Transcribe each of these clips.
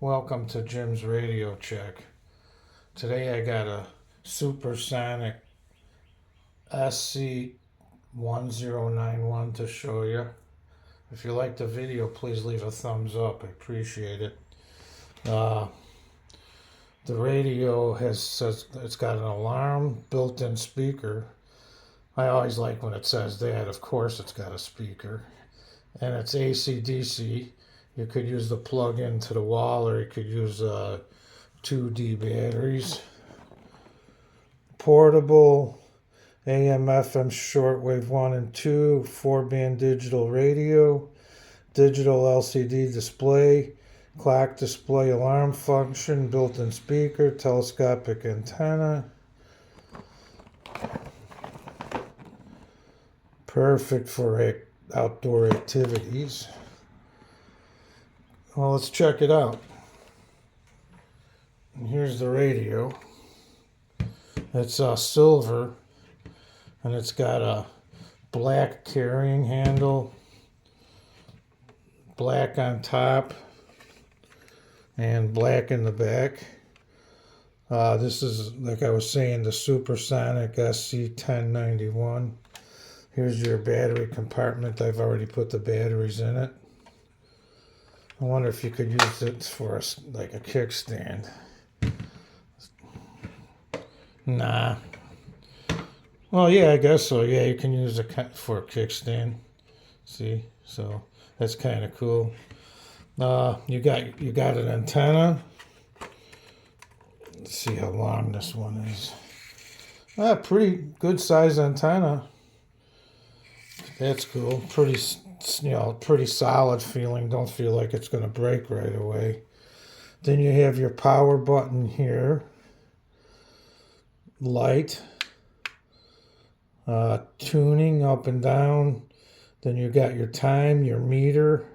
Welcome to Jim's Radio Check. Today I got a SuperSonic SC-1091 to show you. If you like the video, please leave a thumbs up. I appreciate it. The radio it's got an alarm, built-in speaker. I always like when it says that. Of course it's got a speaker. And it's AC/DC. You could use the plug into the wall, or you could use 2D batteries. Portable AM/FM shortwave 1 and 2, 4-band digital radio, digital LCD display, clock display, alarm function, built-in speaker, telescopic antenna. Perfect for outdoor activities. Well, let's check it out. And here's the radio. It's silver, and it's got a black carrying handle, black on top, and black in the back. This is, like I was saying, the SuperSonic SC-1091. Here's your battery compartment. I've already put the batteries in it. I wonder if you could use it for like a kickstand. Nah. Well, yeah, I guess so. Yeah, you can use it for a kickstand. See, so that's kind of cool. You got an antenna. Let's see how long this one is. Pretty good size antenna. That's cool. Pretty solid feeling. Don't feel like it's going to break right away. Then you have your power button here. Light. Tuning up and down. Then you got your time, your meter.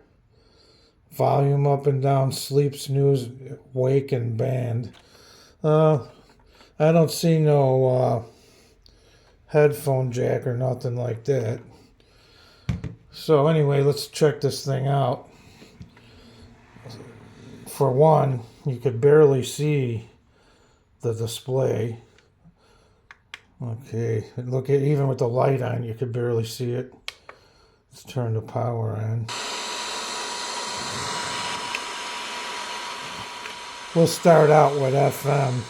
Volume up and down, sleep, snooze, wake, and band. I don't see no headphone jack or nothing like that. So anyway, let's check this thing out. For one, you could barely see the display. Okay, look at, even with the light on, you could barely see it. Let's turn the power on. We'll start out with FM.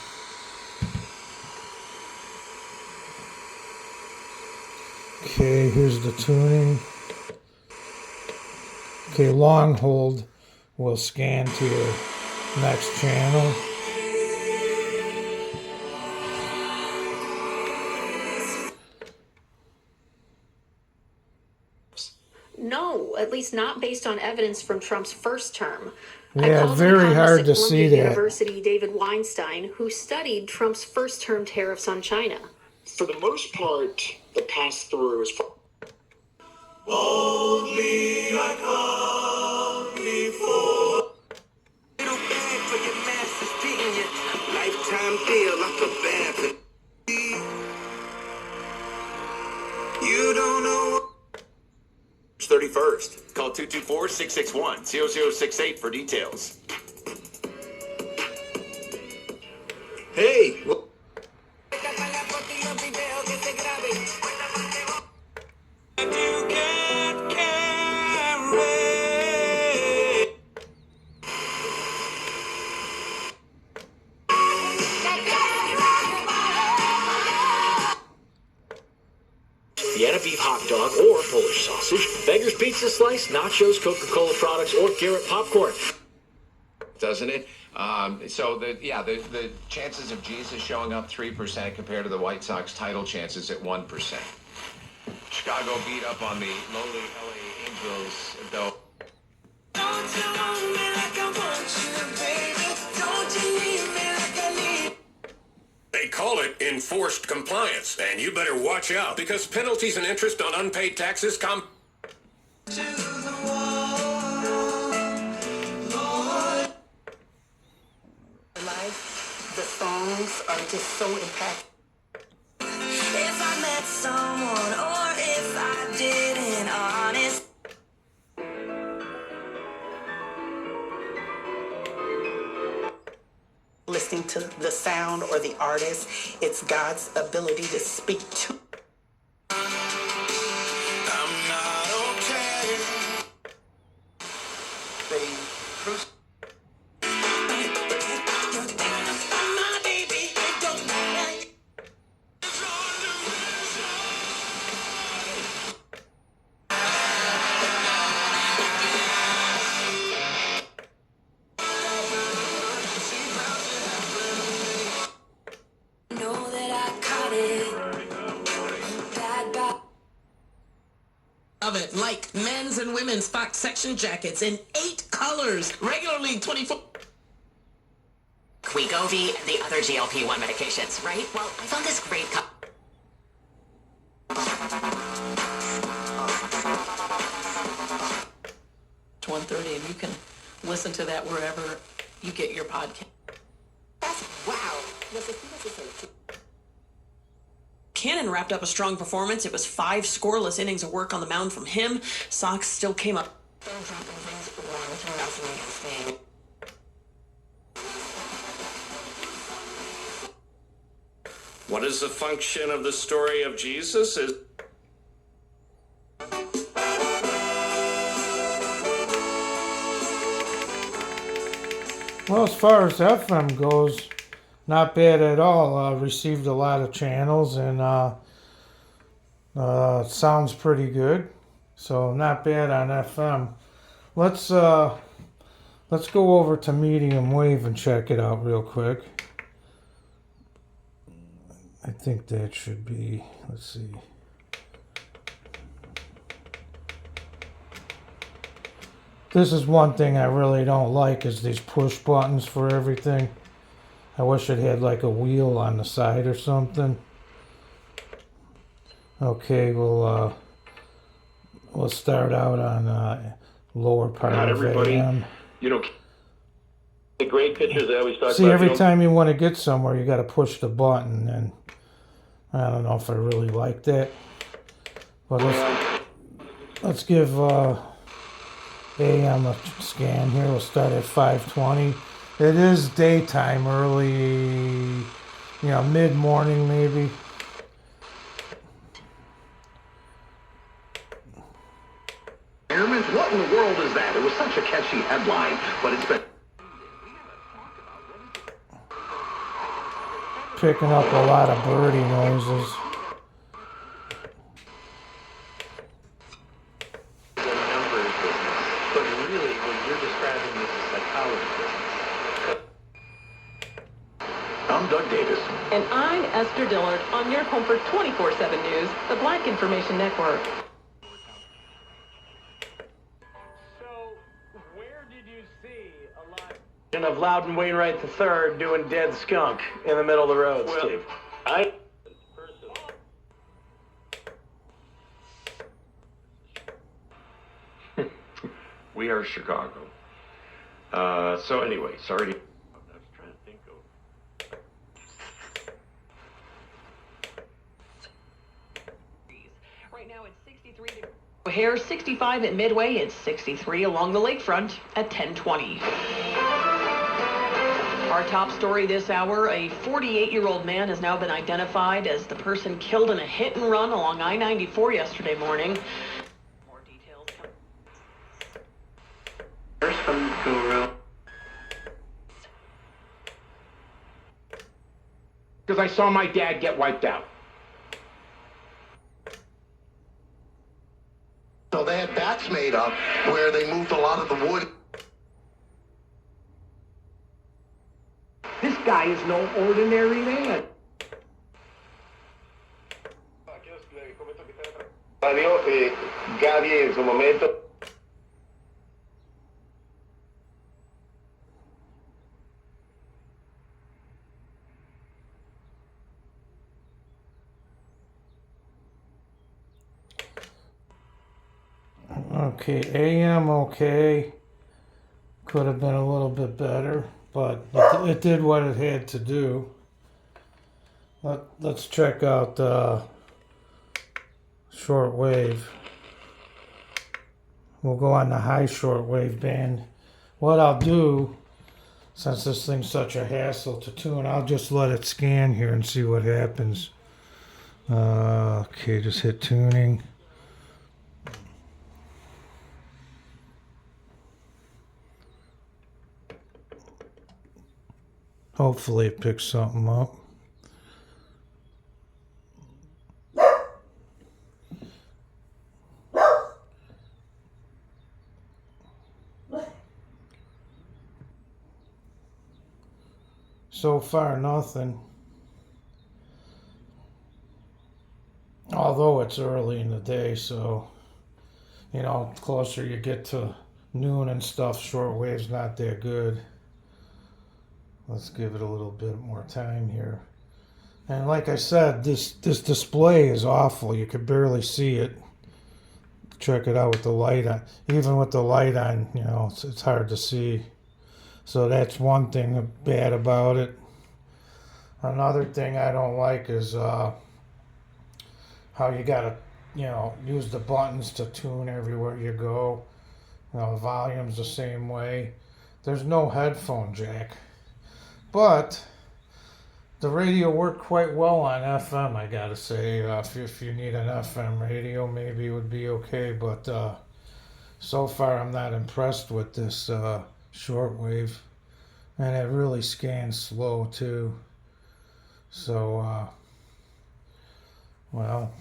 Okay, here's the tuning. Okay, long hold will scan to your next channel. No, at least not based on evidence from Trump's first term. Yeah, very hard to see that. University David Weinstein, who studied Trump's first term tariffs on China. For the most part, the pass-through is... Boldly I come before. Little bag for your master's beating you. Lifetime deal like a bad. You don't know. 31st. Call 224-661-0068 for details. Hey. Vienna beef hot dog or Polish sausage, Beggar's Pizza Slice, nachos, Coca-Cola products, or Garrett popcorn. Doesn't it? The chances of Jesus showing up 3% compared to the White Sox title chances at 1%. Chicago beat up on the lowly LA Angels, though. Don't you want me like I want you, baby? Don't you need me like I need? They call it enforced compliance, and you better watch out because penalties and interest on unpaid taxes come to the wall, Lord. Life, the songs are just so impactful. If I met someone or if I didn't, honest. listening to the sound or the artist. It's God's ability to speak to. I'm not okay. They my baby, they don't like. Know that I caught it. Bad, bad. Of it, like men's and women's Fox section jackets in 8 colors, regularly $24. Wegovy and the other GLP-1 medications, right? Well, I found this great It's 1:30, and you can listen to that wherever you get your podcast. Wow. Cannon wrapped up a strong performance. It was 5 scoreless innings of work on the mound from him. Sox still came up. What is the function of the story of Jesus? Is Well, as far as FM goes, not bad at all. Received a lot of channels and sounds pretty good. So not bad on FM. Let's go over to medium wave and check it out real quick. I think that should be, let's see. This is one thing I really don't like is these push buttons for everything. I wish it had like a wheel on the side or something. Okay, we'll start out on lower part Not of everybody, AM. you know, the great pitchers they always talk See, about. every you know, time you want to get somewhere, you got to push the button, and I don't know if I really like that. But let's give AM a scan here. We'll start at 5:20. It is daytime, early, mid-morning maybe. What in the world is that? It was such a catchy headline, but it's been Picking up a lot of birdie noises. the numbers business, but really, when you're describing this as psychology business. I'm Doug Davis. And I'm Esther Dillard on your home for 24/7 News, the Black Information Network. Of Loudon Wainwright III doing Dead Skunk in the middle of the road, Steve. We are Chicago. So anyway, sorry to... I was trying to think of... Right now it's 63 degrees. O'Hare, 65 at Midway, and 63 along the lakefront at 10:20. Our top story this hour, a 48-year-old man has now been identified as the person killed in a hit and run along I-94 yesterday morning. More details coming. There's some guru. Because I saw my dad get wiped out. So they had bats made up where they moved a lot of the wood. This guy is no ordinary man. Gaby en su momento. Okay, AM okay. Could have been a little bit better, but it did what it had to do. Let's check out shortwave. We'll go on the high shortwave band. What I'll do Since this thing's such a hassle to tune, I'll just let it scan here and see what happens. Okay, just hit tuning. Hopefully it picks something up. So far, nothing. Although it's early in the day, so, you know, closer you get to noon and stuff, shortwave's not that good. Let's give it a little bit more time here. And like I said, this display is awful. You could barely see it. Check it out with the light on. Even with the light on, you know, it's hard to see. So that's one thing bad about it. Another thing I don't like is how you gotta, you know, use the buttons to tune everywhere you go. You know, the volume's the same way. There's no headphone jack. But the radio worked quite well on FM, I gotta say. If you need an FM radio, maybe it would be okay. But so far, I'm not impressed with this shortwave. And it really scans slow, too. So, well,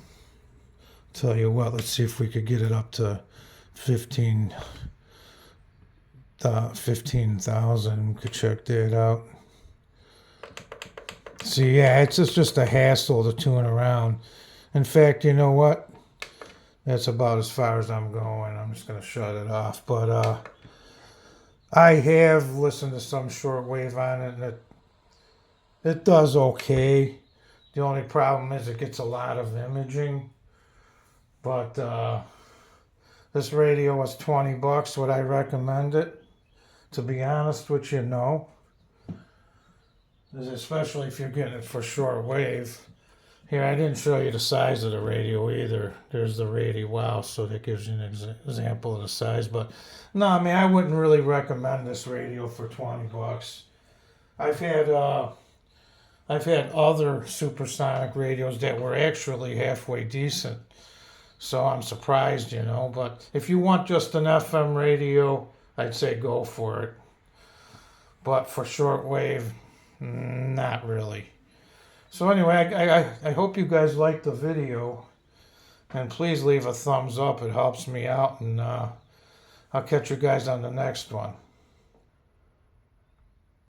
tell you what, let's see if we could get it up to 15,000. We could check that out. See, yeah, it's just a hassle to tune around. In fact, you know what? That's about as far as I'm going. I'm just going to shut it off. But I have listened to some shortwave on it, and it does okay. The only problem is it gets a lot of imaging. But this radio was $20. Would I recommend it? To be honest with you, no. Especially if you're getting it for shortwave. Here, I didn't show you the size of the radio either. There's the radio. Wow, so that gives you an example of the size. But no, I mean, I wouldn't really recommend this radio for $20. I've had other supersonic radios that were actually halfway decent. So I'm surprised, you know. But if you want just an FM radio, I'd say go for it. But for shortwave, not really. So anyway, I hope you guys liked the video. And please leave a thumbs up. It helps me out. And I'll catch you guys on the next one.